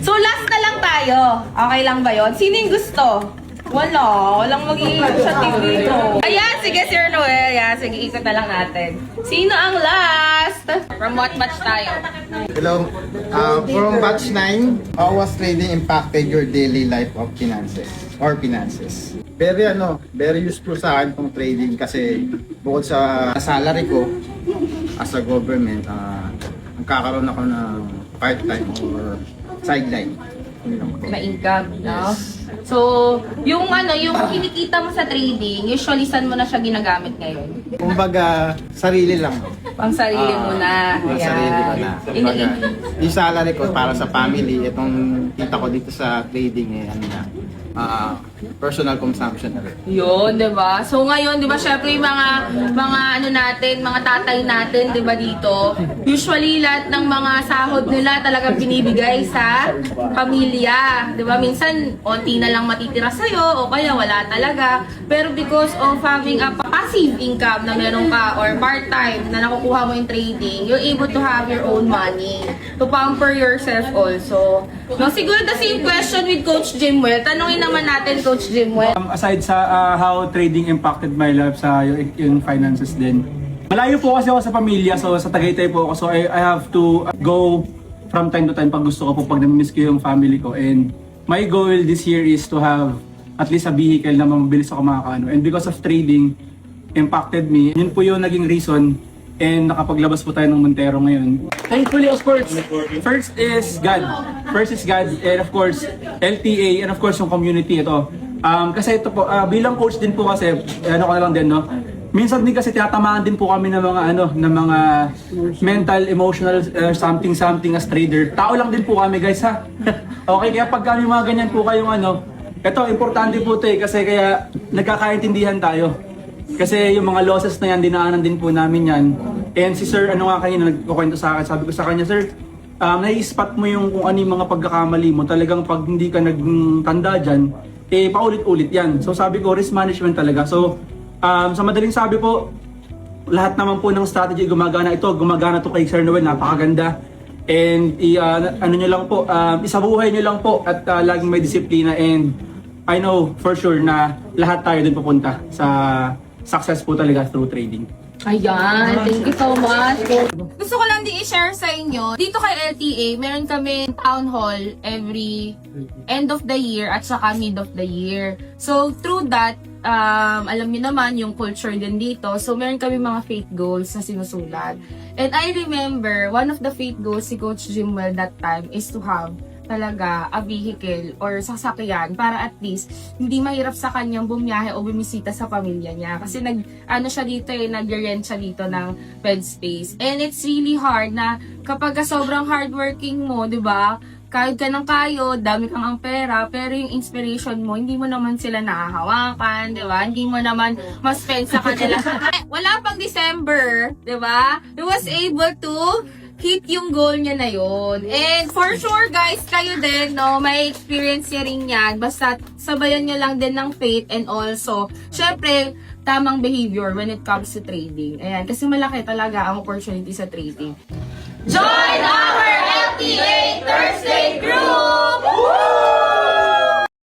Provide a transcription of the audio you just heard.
So last na lang tayo. Okay lang ba yon? Sino yung gusto? Walang mag-iingat sa team dito. Ayan, sige Sir Noel. Ayan, sige, ikot na lang natin. Sino ang last? From what batch tayo? Hello. From batch 9, how was trading impacted your daily life of finances or finances? Very useful sa akin tong trading kasi bukod sa salary ko as a government, nagkakaroon ako ng part-time or sideline. Na income, no? So, yung kinikita mo sa trading, usually saan mo na siya ginagamit ngayon? Kumbaga, sarili lang. Pang sarili mo na. Pang Ayan. sarili ko na. Kumbaga, yung salary ko para sa family, itong kita ko dito sa trading, personal consumption na rin. Yun, di ba? So ngayon, di ba, syempre yung mga tatay natin, di ba, dito, usually lahat ng mga sahod nila talagang binibigay sa pamilya. Di ba? Minsan, onti na lang matitira sa'yo, o kaya wala talaga. Pero because of having a passive income na meron ka, or part-time na nakukuha mo in trading, you're able to have your own money to pamper yourself also. No, siguro the same question with Coach Jimwell. Tanungin naman natin, Coach Jimwell. Aside sa how trading impacted my life sa yung finances din. Malayo po kasi ako sa pamilya, so sa Tagaytay po ako. So I have to go from time to time pag gusto ko po, pag namimiss ko yung family ko. And my goal this year is to have at least a vehicle na mabilis ako makakaano. And because of trading, impacted me. Yun po yung naging reason and nakapaglabas po tayo ng Montero ngayon. Thankfully, of course, first is God. First is God, and of course, LTA, and of course, yung community ito. Kasi ito po, bilang coach din po kasi, ano ko na lang din, no? Minsan din kasi tinatamaan din po kami ng mga mental, emotional, something as trader. Tao lang din po kami, guys, ha? Okay, kaya pag kami mga ganyan po kayong ito, importante po ito kasi kaya nagkakaintindihan tayo. Kasi yung mga losses na yan, dinaanan din po namin yan. And si Sir, kanina nagkukwento sa akin, sabi ko sa kanya, Sir, nai-spot mo yung kung ano yung mga pagkakamali mo. Talagang pag hindi ka nagtanda dyan, paulit-ulit yan. So sabi ko, risk management talaga. So, sa madaling sabi po, lahat naman po ng strategy gumagana ito. Gumagana to kay Sir Noel, napakaganda. And nyo lang po, isabuhay nyo lang po at laging may disiplina. And I know for sure na lahat tayo din pupunta sa success po talaga through trading. Ayan, thank you so much. Gusto ko lang din i-share sa inyo, dito kay LTA, meron kami town hall every end of the year at saka mid of the year. So through that, alam niyo naman yung culture din dito. So meron kami mga faith goals na sinusulat. And I remember, one of the faith goals si Coach Jimwell that time is to have talaga a vehicle or sasakyan para at least hindi mahirap sa kanyang bumiyahe o bumisita sa pamilya niya. Kasi nag-rent siya dito ng bed space. And it's really hard na kapag sobrang hardworking mo, di ba? Kahit ka ng kayo, dami kang ang pera, pero yung inspiration mo, hindi mo naman sila nahahawakan, di ba? Hindi mo naman ma-spend sa kanila. Wala pang December, di ba? He was able to hit yung goal niya na yun. And for sure guys, kayo din, no, may experience niya rin yan. Basta sabayan nyo lang din ng faith and also, syempre, tamang behavior when it comes to trading. Ayan, kasi malaki talaga ang opportunity sa trading. Join our LTA Thursday group!